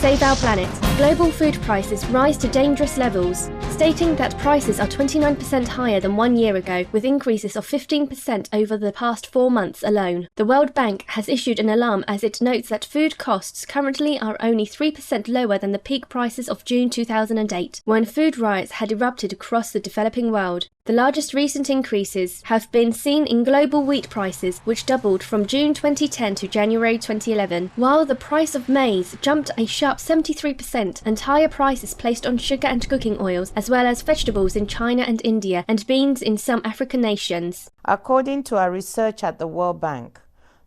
Save our planet. Global food prices rise to dangerous levels, stating that prices are 29% higher than 1 year ago, with increases of 15% over the past 4 months alone. The World Bank has issued an alarm as it notes that food costs currently are only 3% lower than the peak prices of June 2008, when food riots had erupted across the developing world. The largest recent increases have been seen in global wheat prices, which doubled from June 2010 to January 2011, while the price of maize jumped a sharp 73%, and higher prices placed on sugar and cooking oils, as well as vegetables in China and India, and beans in some African nations. According to our research at the World Bank,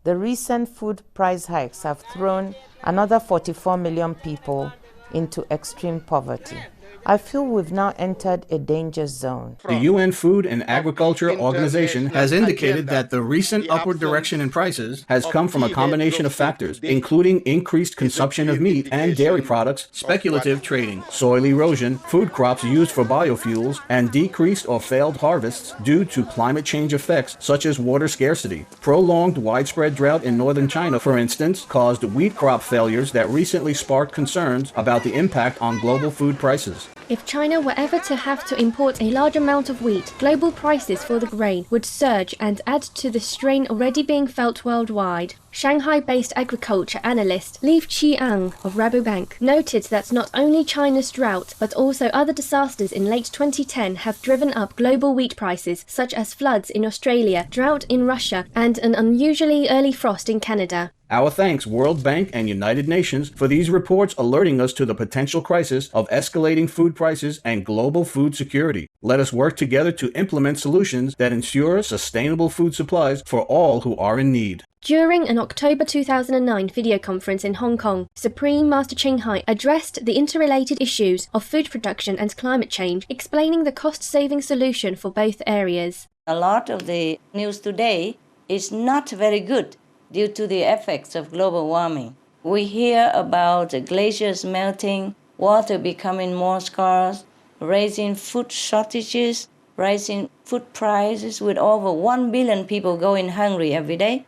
the recent food price hikes have thrown another 44 million people into extreme poverty. I feel we've now entered a danger zone. The UN Food and Agriculture Organization has indicated that the recent upward direction in prices has come from a combination of factors, including increased consumption of meat and dairy products, speculative trading, soil erosion, food crops used for biofuels, and decreased or failed harvests due to climate change effects such as water scarcity. Prolonged widespread drought in northern China, for instance, caused wheat crop failures that recently sparked concerns about the impact on global food prices. If China were ever to have to import a large amount of wheat, global prices for the grain would surge and add to the strain already being felt worldwide. Shanghai-based agriculture analyst Li Qiang of Rabobank noted that not only China's drought, but also other disasters in late 2010 have driven up global wheat prices, such as floods in Australia, drought in Russia, and an unusually early frost in Canada. Our thanks, World Bank and United Nations, for these reports alerting us to the potential crisis of escalating food prices and global food security. Let us work together to implement solutions that ensure sustainable food supplies for all who are in need. During an October 2009 video conference in Hong Kong, Supreme Master Ching Hai addressed the interrelated issues of food production and climate change, explaining the cost-saving solution for both areas. A lot of the news today is not very good due to the effects of global warming. We hear about glaciers melting, water becoming more scarce, rising food shortages, rising food prices with over 1 billion people going hungry every day,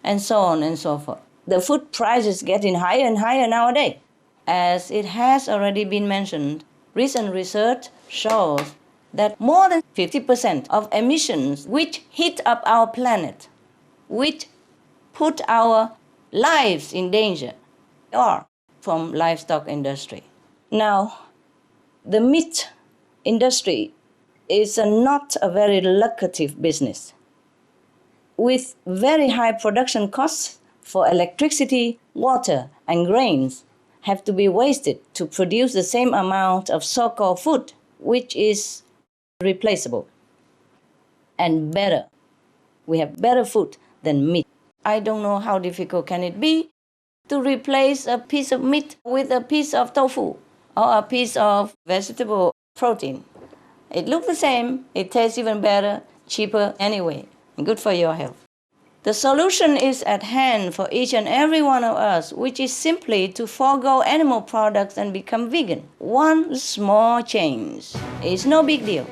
and so on and so forth. The food price is getting higher and higher nowadays. As it has already been mentioned, recent research shows that more than 50% of emissions which heat up our planet, which put our lives in danger, are from livestock industry. Now, the meat industry is not a very lucrative business. With very high production costs for electricity, water, and grains have to be wasted to produce the same amount of so-called food, which is replaceable and better. We have better food than meat. I don't know how difficult can it be to replace a piece of meat with a piece of tofu or a piece of vegetable protein. It looks the same, it tastes even better, cheaper anyway, and good for your health. The solution is at hand for each and every one of us, which is simply to forego animal products and become vegan. One small change is no big deal.